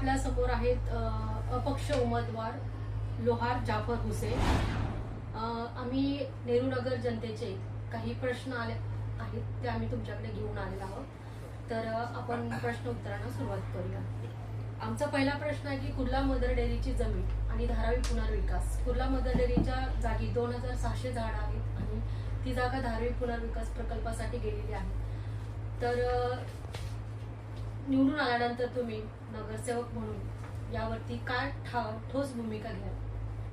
आपल्या समोर आहेत अपक्ष उमेदवार लोहार जाफर हुसेन. आम्ही नेहरू नगर जनतेचे काही प्रश्न आले आहेत ते आम्ही तुमच्याकडे घेऊन आलेलो आहोत. तर आपण प्रश्न उत्तरांना सुरुवात करूया. आमचा पहिला प्रश्न आहे की कुर्ला मदर डेअरीची जमीन आणि धारावी पुनर्विकास. कुर्ला मदर डेअरीच्या जागी 2600 झाड आहेत आणि ती जागा धारावी पुनर्विकास प्रकल्पासाठी गेलेली आहे. तर निवडून आल्यानंतर तुम्ही नगरसेवक म्हणून यावरती काय ठोस भूमिका घ्याल?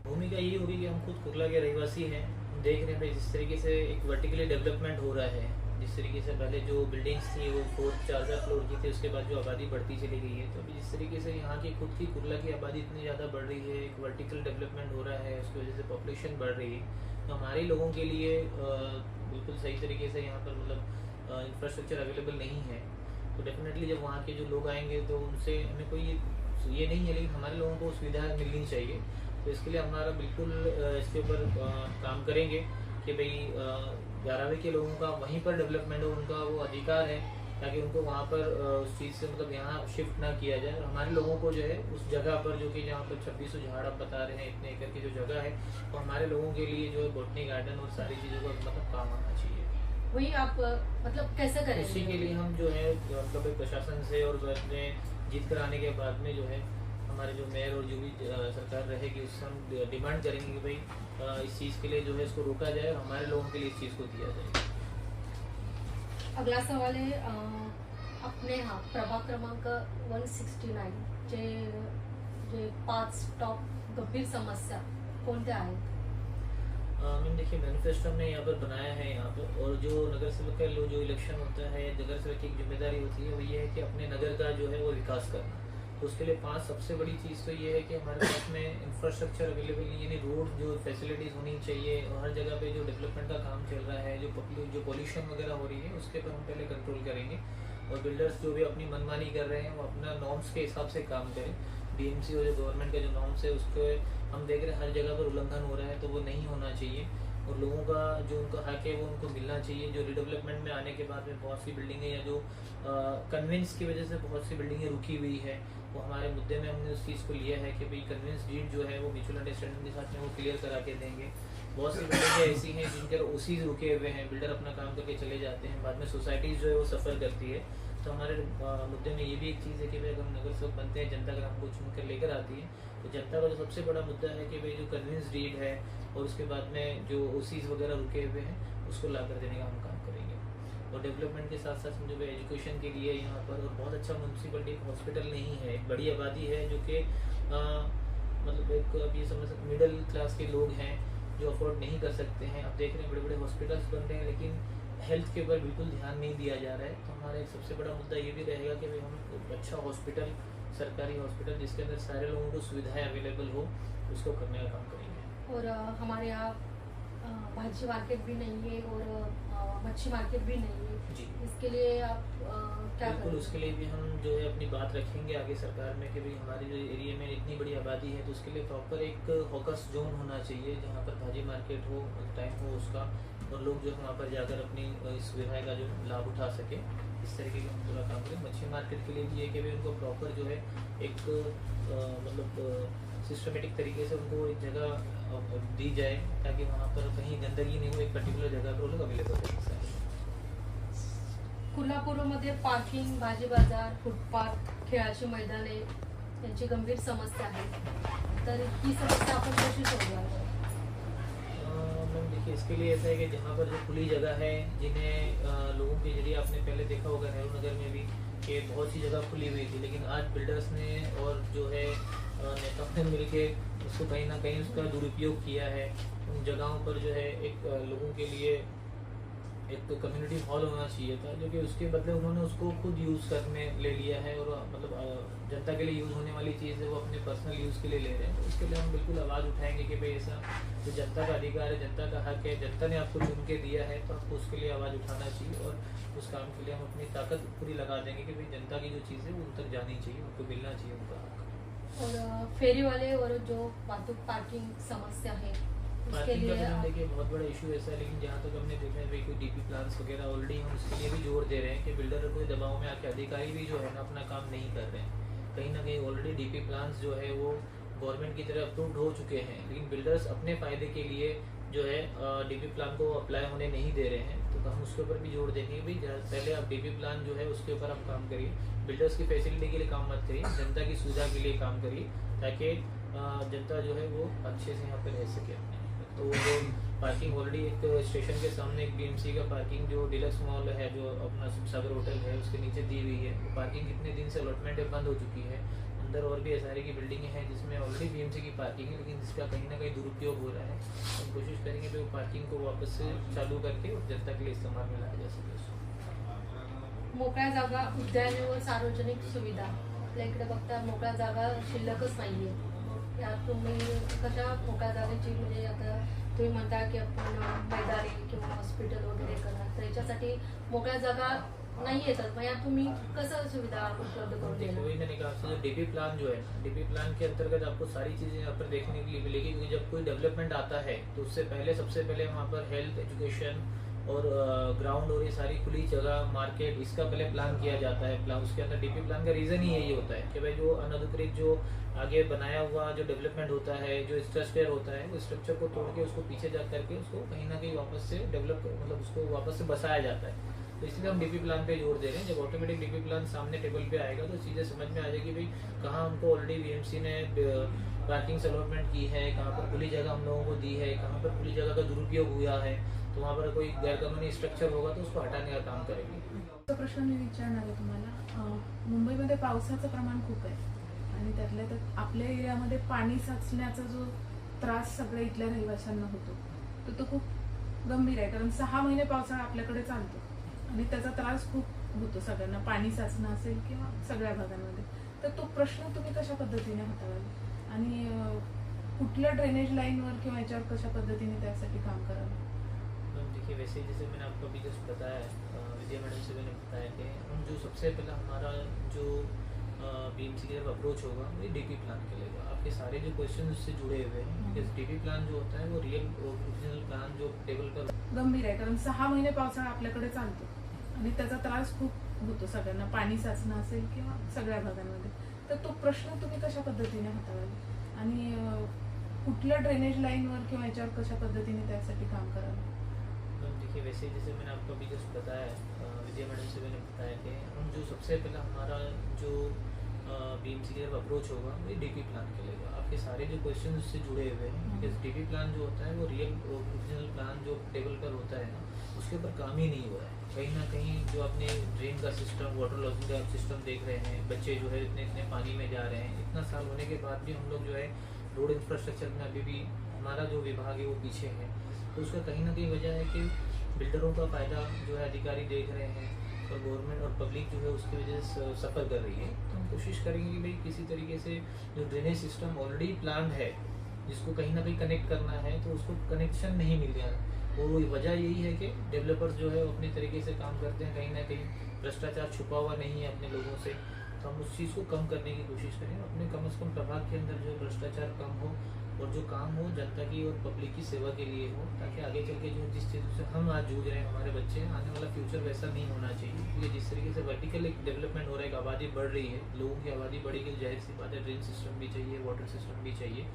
भूमिका यही होगी कि हम खुद कुर्ला के रहवासी हैं. हम देख रहे हैं जिस तरीके से एक वर्टिकली डेवलपमेंट हो रहा है, जिस तरीके से पहले जो बिल्डिंग्स थी वो 4 फ्लोर की थी, उसके बाद जो आबादी बढ़ती चली गई है, तो अभी जिस तरीके से यहाँ की खुद की कुर्ला की आबादी इतनी ज़्यादा बढ़ रही है, एक वर्टिकल डेवलपमेंट हो रहा है, उसकी वजह से पॉपुलेशन बढ़ रही है, तो हमारे लोगों के लिए बिल्कुल सही तरीके से यहाँ पर मतलब इंफ्रास्ट्रक्चर अवेलेबल नहीं है. तो डेफिनेटली जब वहाँ के जो लोग आएंगे तो उनसे हमें कोई ये नहीं है, लेकिन हमारे लोगों को सुविधा मिलनी चाहिए. तो इसके लिए हमारा बिल्कुल इसके ऊपर काम करेंगे कि भाई 11वीं के लोगों का वहीं पर डेवलपमेंट हो, उनका वो अधिकार है ताकि उनको वहाँ पर उस चीज़ से मतलब यहाँ शिफ्ट ना किया जाए. और हमारे लोगों को जो है उस जगह पर जो कि जहाँ पर 2600 झाड़ आप बता रहे हैं, इतने एकड़ की जो जगह है, तो हमारे लोगों के लिए जो है बॉटनी गार्डन और सारी चीज़ों का मतलब काम आना चाहिए. वही आप मतलब कैसे करेंगे? इसी के लिए हम जो है मतलब प्रशासन से और अपने जीत कर आने के बाद में जो है हमारे जो मेयर और जो भी सरकार रहेगी उससे हम डिमांड करेंगे कि भाई इस चीज़ के लिए जो है इसको रोका जाए और हमारे लोगों के लिए इस चीज़ को दिया जाए. अगला सवाल है अपने प्रभाग क्रमांक 169 जे 5 टॉप गंभीर समस्या कोणत्या आहेत? मैंने देखिए मैनिफेस्टो में यहाँ पर बनाया है यहाँ पर, और जो नगर सेवक का जो इलेक्शन होता है, नगर सेवक की एक जिम्मेदारी होती है वो ये है कि अपने नगर का जो है वो विकास करना. तो उसके लिए 5 सबसे बड़ी चीज़ तो ये है कि हमारे पास में इंफ्रास्ट्रक्चर अवेलेबल नहीं, यानी रोड जो फैसिलिटीज़ होनी चाहिए, और हर जगह पे जो डेवलपमेंट का काम चल रहा है, जो पॉल्यूशन वगैरह हो रही है उसके पर हम पहले कंट्रोल करेंगे. और बिल्डर्स जो भी अपनी मनमानी कर रहे हैं वो अपना नॉर्म्स के हिसाब से काम करें. बीएमसी और जो गवर्नमेंट का जो नॉर्म्स है उसके हम देख रहे हैं हर जगह पर उल्लंघन हो रहा है, तो वो नहीं होना चाहिए. और लोगों का जो उनका हक है वो उनको मिलना चाहिए. जो रिडेवलपमेंट में आने के बाद में बहुत सी बिल्डिंगें या जो कन्वेंस की वजह से बहुत सी बिल्डिंगें रुकी हुई है, वो हमारे मुद्दे में हमने उस चीज़ को लिया है कि भाई कन्वेंस डीड जो है वो म्यूचुअल अंडरस्टैंडिंग के साथ में वो क्लियर करा के देंगे. बहुत सी बिल्डिंगें ऐसी हैं जिनके ओसीज रुके हुए हैं, बिल्डर अपना काम करके चले जाते हैं, बाद में सोसाइटीज़ जो है वो सफ़र करती है. तो हमारे मुद्दे में ये भी एक चीज़ है कि भाई अगर हम नगर सेवक बनते हैं, जनता अगर हमको चुन कर लेकर आती है, तो जनता का जो सबसे बड़ा मुद्दा है कि भाई जो कन्विंस डीड है और उसके बाद में जो ओसीज वगैरह रुके हुए हैं उसको ला कर देने का हम काम करेंगे. और डेवलपमेंट के साथ साथ समझो भाई एजुकेशन के लिए यहाँ पर और बहुत अच्छा म्यूनसिपलिटी हॉस्पिटल नहीं है, एक बड़ी आबादी है जो कि मतलब एक अब ये समझ मिडिल क्लास के लोग हैं जो अफोर्ड नहीं कर सकते हैं. अब देख रहे हैं बड़े बड़े हॉस्पिटल्स बन रहे हैं लेकिन हेल्थ के ऊपर बिल्कुल ध्यान नहीं दिया जा रहा है. तो हमारा एक सबसे बड़ा मुद्दा ये भी रहेगा कि भाई हम एक अच्छा हॉस्पिटल, सरकारी हॉस्पिटल जिसके अंदर सारे लोगों को सुविधाएं अवेलेबल हो, उसको करने का काम करेंगे. और हमारे यहाँ भाजी मार्केट भी नहीं है और मच्छी मार्केट भी नहीं है जी. इसके लिए आप क्या बिल्कुल करेंगे? उसके लिए भी हम जो है अपनी बात रखेंगे आगे सरकार में कि भाई हमारे जो एरिया में इतनी बड़ी आबादी है, तो उसके लिए प्रॉपर एक हॉकर्स जोन होना चाहिए जहाँ पर भाजी मार्केट हो, टाइम हो उसका, और लोग जो वहाँ पर जाकर अपनी इस सुविधा का जो लाभ उठा सके. इस तरीके का हम पूरा काम करें. मच्छी मार्केट के लिए भी है कि भाई उनको प्रॉपर जो है एक मतलब सिस्टमेटिक तरीके से उनको एक जगह दी जाए ताकि वहाँ पर कहीं गंदगी नहीं हो, एक पर्टिकुलर जगह पर वो लोग अवेलेबल हो सकते हैं. कोल्हापूरमध्ये पार्किंग, भाजी बाजार, फुटपाथ, खेळाची मैदाने यांची गंभीर समस्या आहे. तर ही समस्या आपण कशी सोडवाल? मैम देखिए इसके लिए ऐसा है कि जहाँ पर जो खुली जगह है, जिन्हें लोगों के जरिए आपने पहले देखा होगा नेहरू नगर में भी कि बहुत सी जगह खुली हुई थी, लेकिन आज बिल्डर्स ने और जो है नेताओं ने मिल के उसको कहीं ना कहीं उसका दुरुपयोग किया है. उन जगहों पर जो है एक लोगों के लिए एक तो कम्युनिटी हॉल होना चाहिए था, जो कि उसके बदले उन्होंने उसको खुद यूज़ करने ले लिया है, और मतलब जनता के लिए यूज़ होने वाली चीज़ है वो अपने पर्सनल यूज़ के लिए ले रहे हैं. तो उसके लिए हम बिल्कुल आवाज़ उठाएंगे कि भाई ऐसा जो जनता का अधिकार है, जनता का हक है, जनता ने आपको चुन के दिया है, तो आपको उसके लिए आवाज़ उठाना चाहिए. और उस काम के लिए हम अपनी ताकत पूरी लगा देंगे कि भाई जनता की जो चीज़ है वो उन तक जानी चाहिए, उनको मिलना चाहिए उनका हक. और फेरी वाले और जो वाहतूक पार्किंग समस्या है उसके पार्किंग का लिए तो देखिए बहुत बड़ा इशू ऐसा है, लेकिन जहाँ तक हमने देखा है भाई कोई डीपी प्लान्स वगैरह ऑलरेडी हम उसके लिए भी जोर दे रहे हैं कि बिल्डर कोई दबाव में आके अधिकारी भी जो है ना अपना काम नहीं कर रहे हैं. कहीं ना कहीं ऑलरेडी डीपी प्लान्स जो है वो गवर्नमेंट की तरफ अप्रूव्ड हो चुके हैं, लेकिन बिल्डर्स अपने फायदे के लिए जो है डीपी प्लान को अप्लाई होने नहीं दे रहे हैं। तो हम उसके ऊपर भी जोर देंगे भाई पहले आप डीपी प्लान जो है उसके ऊपर आप काम करिए, बिल्डर्स की फैसिलिटी के लिए काम मत करिए, जनता की सुविधा के लिए काम करिए, ताकि जनता जो है वो अच्छे से यहाँ पे रह सके अपने। तो वो पार्किंग ऑलरेडी एक स्टेशन के सामने एक बीएमसी का पार्किंग जो डिलक्स मॉल है, जो अपना सागर होटल है, उसके नीचे दी हुई है, वो पार्किंग कितने दिन से अलॉटमेंट बंद हो चुकी है। अंदर और भी एसआरए की बिल्डिंगें हैं जिसमें ऑलरेडी बीएमसी की पार्किंग है, लेकिन जिसका कहीं ना कहीं दुरुपयोग हो रहा है। हम कोशिश करेंगे कि वो पार्किंग को वापस से चालू करके और जनता के लिए इस्तेमाल में लाया जा सके। मोकळ्या जागा, उद्याने व सार्वजनिक सुविधा आपल्या इकडे बघता मोकळ्या जागा शिल्लकच नाहीये. यात तुम्ही कशा मोकळ्या जागेची म्हणजे आता तुम्ही म्हणता की आपण मैदानी किंवा हॉस्पिटल वगैरे करा, तर याच्यासाठी मोकळ्या जागा नहीं येतात, मग यात तुम्ही कसं सुविधा उपलब्ध करून देखो देणार? वही मैंने कहा आपसे, जो डीपी प्लान जो है, डीपी प्लान के अंतर्गत आपको सारी चीजें यहाँ पर देखने के लिए मिलेगी, क्योंकि जब कोई डेवलपमेंट आता है तो उससे पहले सबसे पहले वहाँ पर हेल्थ, एजुकेशन और ग्राउंड और ये सारी खुली जगह, मार्केट, इसका पहले प्लान किया जाता है। प्लान उसके अंदर डीपी प्लान का रीजन ही यही होता है कि भाई जो अनधिकृत जो आगे बनाया हुआ जो डेवलपमेंट होता है, जो स्ट्रक्चर होता है, वो स्ट्रक्चर को तोड़ के उसको पीछे जा करके उसको कहीं ना कहीं वापस से डेवलप, मतलब उसको वापस से बसाया जाता है। तो इसलिए हम डीपी प्लान पे जोर दे रहे हैं। जब ऑटोमेटिक डीपी प्लान सामने टेबल पे आएगा तो चीजें समझ में आ जाएगी भाई कहाँ हमको ऑलरेडी बीएमसी ने पार्किंग अलॉटमेंट की है, कहाँ पर खुली जगह हम लोगों को दी है, कहाँ पर खुली जगह का दुरुपयोग हुआ है, तो वहाँ पर कोई गैरकानूनी स्ट्रक्चर होगा तो उसको हटाने का काम करेंगे। तो प्रश्न मी विचारणार आहे तुम्हाला. मुंबईमध्ये पावसाचं प्रमाण खूप आहे आणि त्यातल्या त्यात आपल्या एरियामध्ये पाणी साचण्याचा जो त्रास सगळ्या इथल्या रहिवाशांना होतो तो खूप गंभीर आहे. कारण 6 महिने पावसाळा आपल्याकडे चालतो आणि त्याचा त्रास खूप होतो सगळ्यांना, पाणी साचणं असेल किंवा सगळ्या भागांमध्ये. तर तो प्रश्न तुम्ही कशा पद्धतीने हाताळाल आणि कुठल्या ड्रेनेज लाईनवर किंवा याच्यावर कशा पद्धतीने त्यासाठी काम कराल? देखिए वैसे जैसे मैंने आपको अभी जस्ट बताया, विद्या मैडम से मैंने बताया कि हम जो सबसे पहला हमारा जो बीएमसी की तरफ अप्रोच होगा वो डीपी प्लान के लिए। आपके सारे जो क्वेश्चन उससे जुड़े हुए हैं, बिकॉज डीपी प्लान जो होता है वो रियल ओरिजिनल प्लान जो टेबल पर गंभीर आहे. कारण 6 महिने पावसाळा आपल्याकडे चालतो आणि त्याचा त्रास खूप होतो सगळ्यांना, पाणी साचणं असेल किंवा सगळ्या भागांमध्ये. तर तो प्रश्न तुम्ही कशा पद्धतीने हाताळाल आणि कुठल्या ड्रेनेज लाईनवर किंवा याच्यावर कशा पद्धतीने त्यासाठी काम कराल? देखिए वैसे जैसे मैंने आपको अभी जस्ट बताया, विद्या मैडम से मैंने बताया कि हम जो सबसे पहला हमारा जो बीएमसी की तरफ अप्रोच होगा वो डीपी प्लान के लिए। आपके सारे जो क्वेश्चन उससे जुड़े हुए हैं, बिकॉज डीपी प्लान जो होता है वो रियल ओरिजिनल प्लान जो टेबल पर होता है ना, उसके ऊपर काम ही नहीं हुआ है। कहीं ना कहीं जो अपने ड्रेन का सिस्टम, वाटर लॉगिंग का सिस्टम देख रहे हैं, बच्चे जो है इतने इतने पानी में जा रहे हैं, इतना साल होने के बाद भी हम लोग जो है रोड इंफ्रास्ट्रक्चर में अभी भी हमारा जो विभाग है वो पीछे है। तो उसका कहीं ना कहीं वजह है कि बिल्डरों का फायदा जो है अधिकारी देख रहे हैं और गवर्नमेंट और पब्लिक जो है उसकी वजह से सफ़र कर रही है। तो हम कोशिश करेंगे कि भाई किसी तरीके से जो ड्रेनेज सिस्टम ऑलरेडी प्लान है, जिसको कहीं ना कहीं कनेक्ट करना है, तो उसको कनेक्शन नहीं मिल रहा है। वो वजह यही है कि डेवलपर्स जो है अपने तरीके से काम करते हैं, कहीं ना कहीं भ्रष्टाचार छुपा हुआ नहीं है अपने लोगों से। तो हम उस चीज़ को कम करने की कोशिश करें, अपने कम से कम प्रभाग के अंदर जो भ्रष्टाचार कम हो और जो काम हो जनता की और पब्लिक की सेवा के लिए हो, ताकि आगे चल के जो जिस चीज़ से हम आज जूझ रहे हैं, हमारे बच्चे हैं, आने वाला फ्यूचर वैसा नहीं होना चाहिए। क्योंकि जिस तरीके से वर्टिकल एक डेवलपमेंट हो रहा है, एक आबादी बढ़ रही है, लोगों की आबादी बढ़ेगी, जाहिर सी बात है ड्रेन सिस्टम भी चाहिए, वाटर सिस्टम भी चाहिए।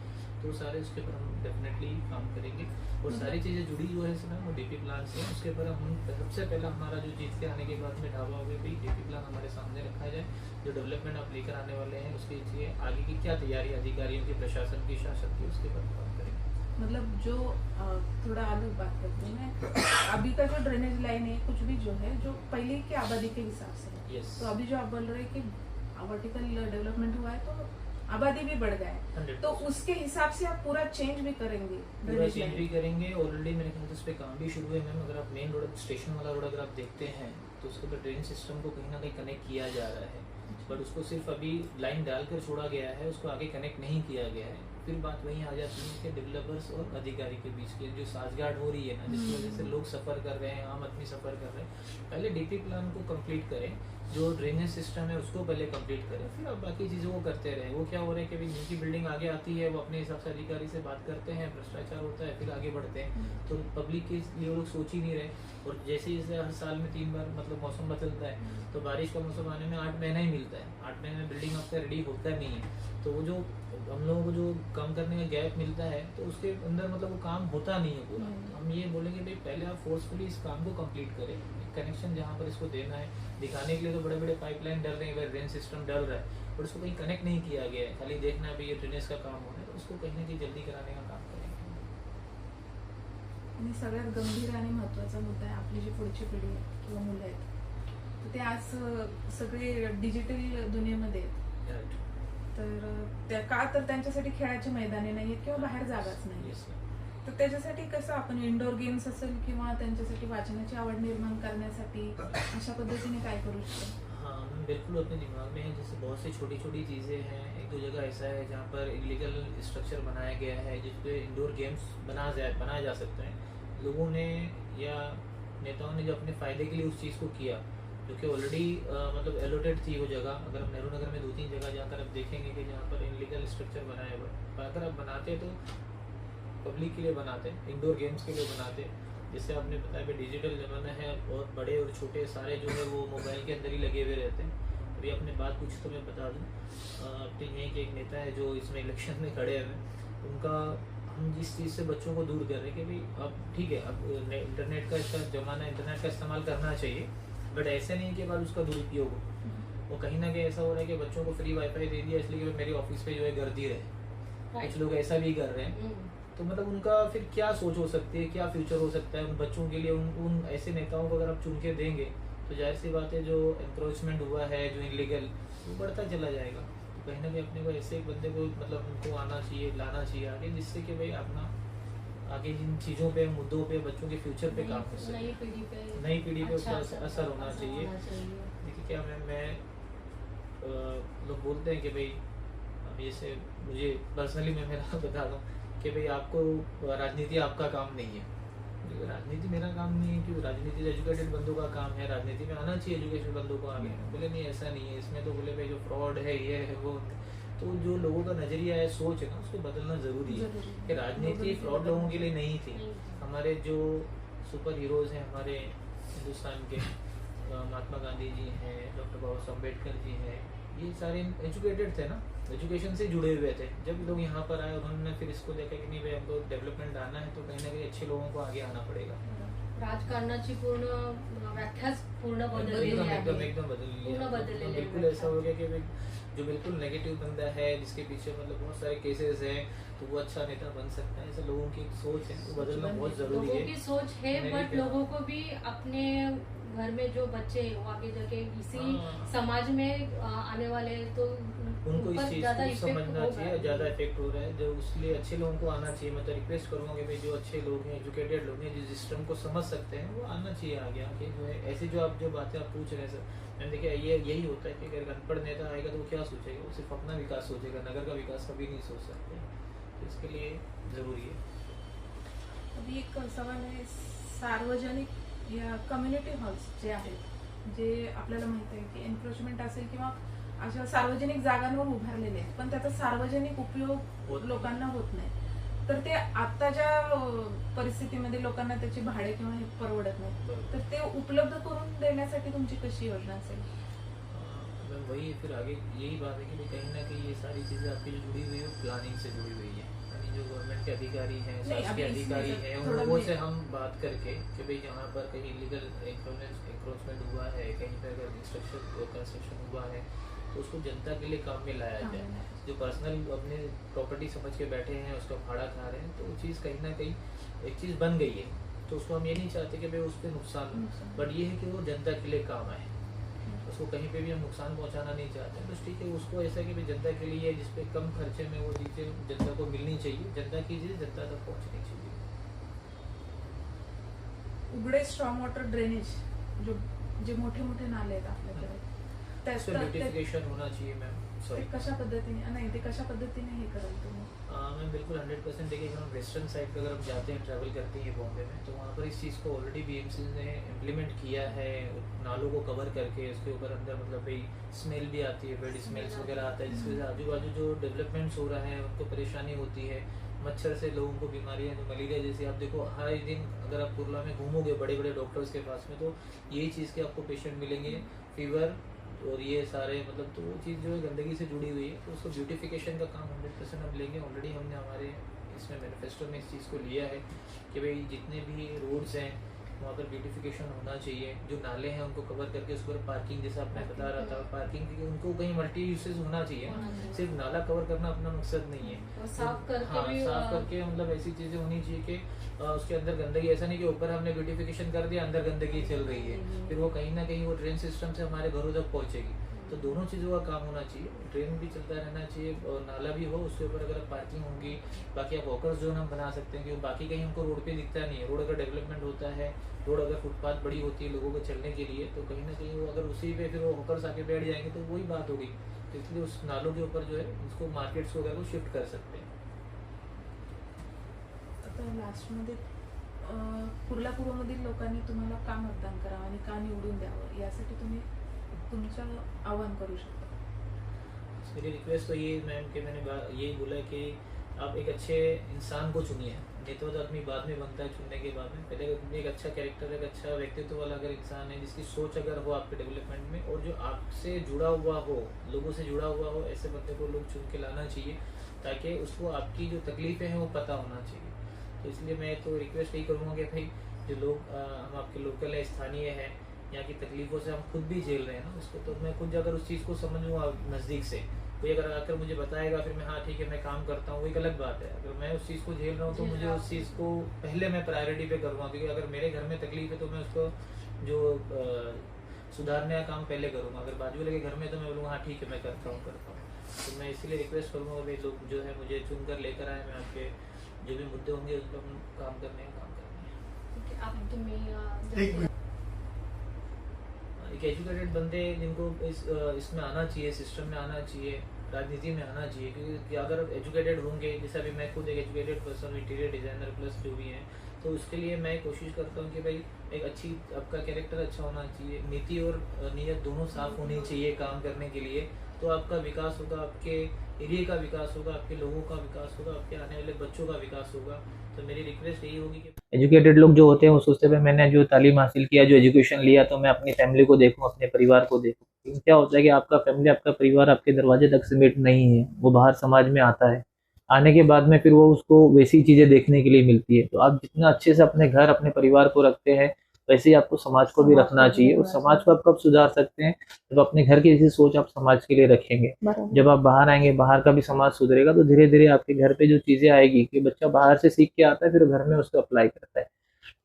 तो सारे उसके ऊपर हम डेफिनेटली काम करेंगे और सारी चीज़ें जुड़ी जो है इसमें वो डीपी प्लान से, उसके ऊपर हम सबसे पहला हमारा जो जीत के आने के बाद में ढाबा हो गया भाई डीपी प्लान हमारे सामने रखा जाए, जो डेवलपमेंट आप लेकर आने वाले हैं उसके लिए आगे की क्या तैयारी अधिकारियों की, प्रशासन की, शासन की, उसके ऊपर काम करेंगे। मतलब जो थोड़ा अलग बात करते हैं मैं, अभी का जो ड्रेनेज लाइन है कुछ भी जो है जो पहले की आबादी के हिसाब से है। Yes. तो अभी जो आप बोल रहे हैं कि वर्टिकल डेवलपमेंट हुआ है तो आबादी भी बढ़ गया है, 100%। तो उसके हिसाब से आप पूरा चेंज भी करेंगे, पूरा ड्रेनेज चेंज भी लाइन। करेंगे। ऑलरेडी मेरे ख्याल से उस पर काम भी शुरू है मैम। अगर आप मेन रोड, स्टेशन वाला रोड अगर आप देखते हैं तो उसके ऊपर ड्रेन सिस्टम को कहीं ना कहीं कनेक्ट किया जा रहा है, बट उसको सिर्फ अभी लाइन डालकर छोड़ा गया है, उसको आगे कनेक्ट नहीं किया गया है। फिर बात वहीं आ जाती है कि डेवलपर्स और अधिकारी के बीच की जो साझगाड़ हो रही है ना, जिसकी वजह से लोग सफ़र कर रहे हैं, आम आदमी सफ़र कर रहे हैं। पहले डीपी प्लान को कंप्लीट करें, जो ड्रेनेज सिस्टम है उसको पहले कंप्लीट करें, फिर आप बाकी चीज़ों को करते रहें। वो क्या हो रहा है कि भाई जिनकी बिल्डिंग आगे आती है वो अपने हिसाब से अधिकारी से बात करते हैं, भ्रष्टाचार होता है, फिर आगे बढ़ते हैं। तो पब्लिक के लिए वो लोग सोच ही नहीं रहे। और जैसे जैसे हर साल में 3 बार मतलब मौसम बदलता है, तो बारिश का मौसम आने में 8 महीना ही मिलता है। 8 महीने में बिल्डिंग आपका रेडी होता नहीं है। तो वो जो हम लोगों को जो काम करने का गैप मिलता है, तो उसके अंदर मतलब वो काम होता नहीं है पूरा। तो हम ये बोलेंगे भाई पहले आप फोर्सफुली इस काम को कंप्लीट करें। कनेक्शन जहाँ पर इसको देना है, दिखाने के लिए तो बड़े बड़े पाइपलाइन डल रहे हैं, ड्रेन सिस्टम डल रहा है, और उसको कहीं कनेक्ट नहीं किया गया है। खाली देखना है भाई ये ड्रेनेज का काम हो रहा है, तो उसको कहीं ना कहीं जल्दी कराने का काम करेंगे। आणि सगळ्यात गंभीर आणि महत्त्वाचा मुद्दा आहे आपली जी पुढची पिढी आहे किंवा मुलं आहेत, तर ते आज सगळे डिजिटल दुनियेमध्ये आहेत. Right. तर त्या का तर त्यांच्यासाठी खेळाची मैदाने नाही आहेत किंवा बाहेर जागाच नाही. Yes, sir. तर त्याच्यासाठी कसं आपण इंडोर गेम्स असेल किंवा त्यांच्यासाठी वाचनाची आवड निर्माण करण्यासाठी अशा पद्धतीने काय करू शकतो? हाँ, बिल्कुल अपने दिमाग में है। जैसे बहुत सी छोटी छोटी चीज़ें हैं। एक दो जगह ऐसा है जहाँ पर इलीगल स्ट्रक्चर बनाया गया है जिसपे इंडोर गेम्स बनाए जा सकते हैं। लोगों ने या नेताओं ने जो अपने फ़ायदे के लिए उस चीज़ को किया, जो कि ऑलरेडी मतलब एलोटेड थी वो जगह। अगर हम नेहरू नगर में 2-3 जगह जाकर आप देखेंगे कि जहाँ पर इलीगल स्ट्रक्चर बनाए हुए हैं, अगर आप बनाते तो पब्लिक के लिए बनाते, इंडोर गेम्स के लिए बनाते। जिससे आपने बताया भाई डिजिटल ज़माना है, और बड़े और छोटे सारे जो है वो मोबाइल के अंदर ही लगे हुए रहते हैं। अभी आपने बात पूछी तो मैं बता दूँ, अपने यहीं के एक नेता है जो इसमें इलेक्शन में खड़े हैं, उनका हम जिस चीज़ से बच्चों को दूर कर रहे हैं कि भाई अब ठीक है, अब इंटरनेट का इसका ज़माना, इंटरनेट का इस्तेमाल करना चाहिए, बट ऐसे नहीं कि बाद उसका दुरुपयोग हो। वो कहीं ना कहीं ऐसा हो रहा है कि बच्चों को फ्री वाईफाई दे दिया इसलिए कि मेरे ऑफिस पे जो है गर्दी रहे। कुछ लोग ऐसा भी कर रहे हैं। तो मतलब उनका फिर क्या सोच हो सकती है, क्या फ्यूचर हो सकता है उन बच्चों के लिए। उन ऐसे नेताओं को अगर आप चुन के देंगे तो जाहिर सी बात है जो एनक्रोचमेंट हुआ है, जो इलीगल, वो बढ़ता चला जाएगा। तो कहीं ना कहीं अपने को ऐसे एक बंदे को मतलब उनको आना चाहिए, लाना चाहिए आगे, जिससे कि भाई अपना आगे जिन चीज़ों पे, मुद्दों पे, बच्चों के फ्यूचर पे काम कर सके। नई पीढ़ी पे उसका अच्छा असर होना चाहिए। देखिए क्या मैं लोग बोलते हैं कि भाई अब जैसे मुझे पर्सनली मैं मेरा बता दूँ कि भाई आपको राजनीति आपका काम नहीं है। राजनीति मेरा काम नहीं है, क्योंकि राजनीति एजुकेटेड बंदों का काम है। राजनीति में आना चाहिए एजुकेशन बंदों को आगे। बोले नहीं ऐसा नहीं है, इसमें तो बोले भाई जो फ्रॉड है, ये है, वो। तो जो लोगों का नजरिया है, सोच है ना, उसको बदलना जरूरी है कि राजनीति फ्रॉड लोगों के लिए नहीं थी। हमारे जो सुपर हीरोज हैं हमारे हिंदुस्तान के, महात्मा गांधी जी हैं, डॉक्टर बाबा साहब अम्बेडकर जी हैं, ये सारे एजुकेटेड थे ना, एजुकेशन से जुड़े हुए थे। जब लोग यहाँ पर आए, उन्होंने फिर इसको देखा कि नहीं भाई हमको डेवलपमेंट आना है, तो कहीं ना कहीं अच्छे लोगों को आगे आना पड़ेगा। राजकारणाची पूर्ण व्याख्याच पूर्ण बदललेली एकदम आहे. एकदम एकदम बदलली पूर्ण है। बदललेली आहे बिल्कुल ऐसा हो गया कि भाई जो बिल्कुल नेगेटिव बंदा है, जिसके पीछे मतलब बहुत सारे केसेस हैं, तो वो अच्छा नेता बन सकता है। ऐसे लोगों की एक सोच है, वो बदलना बहुत जरूरी लोगों है। की सोच है, नहीं बट क्या? लोगों को भी अपने घर में जो बच्चे हैं वो आगे जाके इसी हाँ। समाज में आने वाले हैं, तो उनको इस ऊपर चीज ज्यादा को इफेक्ट समझना होगा। चाहिए, ज्यादा इफेक्ट हो रहा है जो, इसलिए अच्छे लोगों को आना चाहिए। मैं तो रिक्वेस्ट करूंगा कि भाई जो अच्छे लोग हैं, एजुकेटेड लोग हैं, जिस सिस्टम को समझ सकते हैं, वो आना चाहिए आगे। आके जो है ऐसी जो आप जो बातें आप पूछ रहे हैं सर, मैंने देखिए ये यही होता है कि अगर अनपढ़ नेता आएगा तो वो क्या सोचेगा, वो सिर्फ अपना विकास सोचेगा, नगर का विकास कभी नहीं सोच सकते। तो इसके लिए जरूरी है। अभी एक सवाल आहे, सार्वजनिक या कम्युनिटी हॉल्स जे आहेत, जे आपल्याला माहिती आहे की एन्क्रोचमेंट असेल किंवा अशा सार्वजनिक जागांवर उभारलेले आहेत, पण त्याचा सार्वजनिक उपयोग लोकांना होत नाही, तर ते आत्ताच्या परिस्थितीमध्ये लोकांना त्याची भाडे किंवा हे परवडत नाही, तर ते उपलब्ध करून देण्यासाठी तुमची कशी योजना असेल? मैं वही फिर आगे यही बात है कि भाई कहीं ना कहीं ये सारी चीज़ें आपकी जो जुड़ी हुई है प्लानिंग से जुड़ी हुई है। यानी जो गवर्नमेंट के अधिकारी हैं, शासकीय अभी इसमें अधिकारी से हैं, उन थोड़ा लोगों मैं- से हम बात करके कि भाई यहाँ पर कहीं इलीगल इंक्रोचमेंट हुआ है, कहीं पर अगर कंस्ट्रक्शन हुआ है, तो उसको जनता के लिए काम में लाया जाए। जो पर्सनल अपने प्रॉपर्टी समझ के बैठे हैं, उसका भाड़ा खा रहे हैं, तो वो चीज़ कहीं ना कहीं एक चीज़ बन गई है। तो उसको हम ये नहीं चाहते कि भाई उस पर नुकसान हो, बट ये है कि वो जनता के लिए काम आए। उसको कहीं पे भी हम नुकसान पहुंचाना नहीं चाहते। बस ठीक है, उसको ऐसा कि भाई जनता के लिए जिसपे कम खर्चे में वो चीज़ें जनता को मिलनी चाहिए, जनता की चीज़ें जनता तक पहुंचनी चाहिए। उघडे स्ट्रॉंग वॉटर ड्रेनेज जे मोठे मोठे नाले आहेत आपल्याकडे, इसमें ब्यूटिफिकेशन होना चाहिए मैम। ते सॉरी कशा पद्धतीने नाही, ते कशा पद्धतीने हे कराल तुम्ही? मैम बिल्कुल 100% देखिए, हम वेस्टर्न साइड पे अगर हम जाते हैं, ट्रैवल करते हैं बॉम्बे में, तो वहाँ पर इस चीज़ को ऑलरेडी बीएमसी ने इम्प्लीमेंट किया है, नालों को कवर करके उसके ऊपर अंदर मतलब भाई स्मेल भी आती है, बैड स्मेल्स वगैरह आता है, जिसकी वजह से आजू बाजू जो डेवलपमेंट्स हो रहा है उनको परेशानी होती है, मच्छर से लोगों को बीमारियां, जो मलेरिया जैसी, आप देखो हर दिन अगर आप कुरला में घूमोगे बड़े बड़े डॉक्टर्स के पास में, तो यही चीज़ के आपको पेशेंट मिलेंगे, फीवर और ये सारे मतलब, तो वो चीज़ जो है गंदगी से जुड़ी हुई है, तो उसको ब्यूटिफिकेशन का काम 100% हम लेंगे। ऑलरेडी हमने हमारे इसमें मैनिफेस्टो में इस चीज़ को लिया है कि भाई जितने भी रोड्स हैं वहाँ पर ब्यूटिफिकेशन होना चाहिए, जो नाले हैं उनको कवर करके उस पर पार्किंग, जैसा आपने बता रहा था, पार्किंग की उनको कहीं मल्टी यूसेज होना चाहिए, सिर्फ नाला कवर करना अपना मकसद नहीं है, और साफ करके हाँ भी साफ करके मतलब ऐसी चीजें होनी चाहिए कि उसके अंदर गंदगी, ऐसा नहीं कि ऊपर हमने ब्यूटिफिकेशन कर दिया अंदर गंदगी चल रही है, फिर वो कहीं ना कहीं वो ड्रेन सिस्टम से हमारे घरों तक पहुंचेगी। तो दोनों चीज़ों का काम होना चाहिए, ड्रेन भी चलता रहना चाहिए और नाला भी हो, उसके ऊपर अगर पार्किंग होंगी, बाकी आप वॉकर्स जोन हम बना सकते हैं, क्योंकि बाकी कहीं हमको रोड पे दिखता नहीं है। रोड अगर डेवलपमेंट होता है, रोड अगर फुटपाथ बड़ी होती है लोगों को चलने के लिए, तो कहीं ना कहीं वो अगर उसी पे फिर वो वॉकर्स आके बैठ जाएंगे तो वही बात होगी, तो इसलिए उस नालों के ऊपर जो है उसको मार्केट्स वगैरह को शिफ्ट कर सकते हैं। आता लास्टमध्ये कुर्ला पूर्वमधील लोकांनी तुम्हाला का मतदान करावं आणि का निवडून द्यावं यासाठी तुम्ही तुमचं आवाहन करू शकता? मेरी रिक्वेस्ट तो ये मैम कि मैंने यही बोला कि आप एक अच्छे इंसान को चुनिए, नेता तो आदमी बाद में बनता है चुनने के बाद में, पहले एक अच्छा कैरेक्टर, एक अच्छा व्यक्तित्व वाला अगर इंसान है, जिसकी सोच अगर हो आपके डेवलपमेंट में और जो आपसे जुड़ा हुआ हो, लोगों से जुड़ा हुआ हो, ऐसे बंदे को लोग चुन के लाना चाहिए, ताकि उसको आपकी जो तकलीफें हैं वो पता होना चाहिए। तो इसलिए मैं तो रिक्वेस्ट यही करूँगा कि भाई जो लोग हम आपके लोकल है, स्थानीय है, यहाँ की तकलीफों से हम खुद भी झेल रहे हैं ना उसको, तो मैं खुद अगर उस चीज़ को समझूँ नज़दीक से, कोई अगर आकर मुझे बताएगा फिर मैं हाँ ठीक है मैं काम करता हूँ, वो एक अलग बात है। अगर मैं उस चीज़ को झेल रहा हूँ तो मुझे उस चीज़ को पहले मैं प्रायोरिटी पे करूँगा, क्योंकि अगर मेरे घर में तकलीफ है तो मैं उसको जो सुधारने का काम पहले करूँगा, अगर बाजू वाले के घर में तो मैं बोलूँगा हाँ ठीक है मैं करता हूँ। तो मैं इसीलिए रिक्वेस्ट करूँगा भाई लोग जो है मुझे चुन कर लेकर आए, मैं आपके जो भी मुद्दे होंगे उस पर हम काम करने का काम करेंगे। ठीक है, आप तुम्ही एक एजुकेटेड बंदे जिनको इसमें आना चाहिए, सिस्टम में आना चाहिए, राजनीति में आना चाहिए, क्योंकि अगर एजुकेटेड होंगे, जैसे अभी मैं खुद एक educated person, interior designer plus जो भी हैं, तो उसके लिए मैं कोशिश करता हूँ कि भाई एक अच्छी आपका कैरेक्टर अच्छा होना चाहिए, नीति और नीयत दोनों साफ होनी चाहिए काम करने के लिए, तो आपका विकास होगा, आपके एरिया का विकास होगा, आपके लोगों का विकास होगा, आपके आने वाले बच्चों का विकास होगा। तो मेरी रिक्वेस्ट यही होगी कि एजुकेटेड लोग जो होते हैं वो सोचते हैं मैंने जो तालीम हासिल किया, जो एजुकेशन लिया, तो मैं अपनी फैमिली को देखूं, अपने परिवार को देखूं। क्या होता है कि आपका फैमिली, आपका परिवार आपके दरवाजे तक सीमित नहीं है, वो बाहर समाज में आता है, आने के बाद में फिर वो उसको वैसी चीज़ें देखने के लिए मिलती है। तो आप जितना अच्छे से अपने घर, अपने परिवार को रखते हैं, वैसे ही आपको समाज को भी रखना चाहिए। और समाज को आप कब सुधार सकते हैं? जब अपने घर की जैसी सोच आप समाज के लिए रखेंगे। जब आप बाहर आएंगे, बाहर का भी समाज सुधरेगा, तो धीरे धीरे आपके घर पे जो चीज़ें आएगी, कि बच्चा बाहर से सीख के आता है फिर घर में उसको अप्लाई करता है।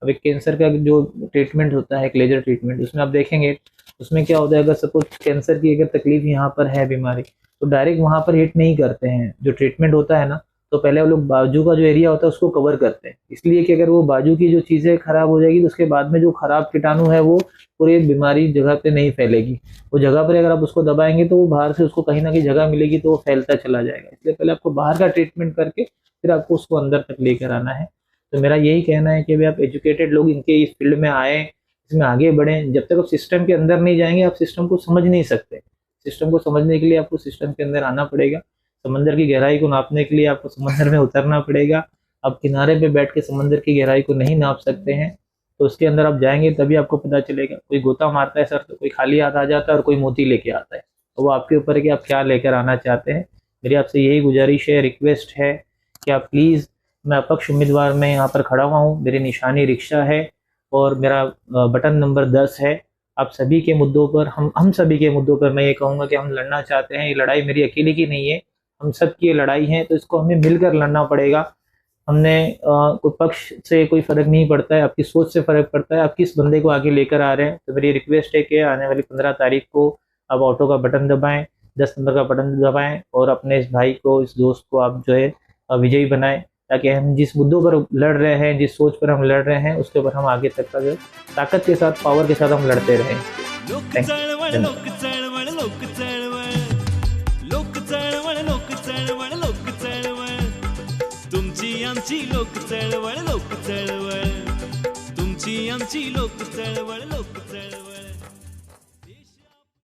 अब एक कैंसर का जो ट्रीटमेंट होता है, एक लेजर ट्रीटमेंट, उसमें आप देखेंगे उसमें क्या होता है, अगर सपोज कैंसर की अगर तकलीफ यहाँ पर है बीमारी, तो डायरेक्ट वहाँ पर हिट नहीं करते हैं। जो ट्रीटमेंट होता है ना, तो पहले वो लोग बाजू का जो एरिया होता है उसको कवर करते हैं, इसलिए कि अगर वो बाजू की जो चीज़ें खराब हो जाएगी तो उसके बाद में जो खराब कीटाणु है वो पूरी बीमारी जगह पे नहीं फैलेगी। वो जगह पर अगर आप उसको दबाएंगे तो वो बाहर से उसको कहीं ना कहीं जगह मिलेगी, तो वो फैलता चला जाएगा। इसलिए पहले आपको बाहर का ट्रीटमेंट करके फिर आपको उसको अंदर तक लेकर आना है। तो मेरा यही कहना है कि भाई आप एजुकेटेड लोग इनके इस फील्ड में आए, इसमें आगे बढ़ें। जब तक आप सिस्टम के अंदर नहीं जाएंगे आप सिस्टम को समझ नहीं सकते। सिस्टम को समझने के लिए आपको सिस्टम के अंदर आना पड़ेगा। समंदर की गहराई को नापने के लिए आपको समंदर में उतरना पड़ेगा। आप किनारे पे बैठ के समंदर की गहराई को नहीं नाप सकते हैं, तो उसके अंदर आप जाएंगे तभी आपको पता चलेगा। कोई गोता मारता है सर, तो कोई खाली हाथ आ जाता है और कोई मोती लेके आता है, तो वो आपके ऊपर है कि आप क्या लेकर आना चाहते हैं। मेरी आपसे यही गुजारिश है, रिक्वेस्ट है कि आप प्लीज़, मैं अपक्ष उम्मीदवार में यहाँ पर खड़ा हुआ हूँ, मेरी निशानी रिक्शा है और मेरा बटन नंबर 10 है। आप सभी के मुद्दों पर, हम सभी के मुद्दों पर मैं ये कहूँगा कि हम लड़ना चाहते हैं। ये लड़ाई मेरी अकेले की नहीं है, हम सब की ये लड़ाई है, तो इसको हमें मिलकर लड़ना पड़ेगा। हमने कोई पक्ष से कोई फ़र्क नहीं पड़ता है, आपकी सोच से फ़र्क पड़ता है, आप किस बंदे को आगे लेकर आ रहे हैं। तो मेरी रिक्वेस्ट है कि आने वाली 15 तारीख को आप ऑटो का बटन दबाएं, 10 नंबर का बटन दबाएं और अपने इस भाई को, इस दोस्त को आप जो है विजयी बनाएं, ताकि हम जिस मुद्दों पर लड़ रहे हैं, जिस सोच पर हम लड़ रहे हैं, उसके ऊपर हम आगे तक का जो ताकत के साथ, पावर के साथ हम लड़ते रहें। Thank you. चळवळ लोक चळवळ तुमची आमची लोक चळवळ तुमची आमची लोक चळवळ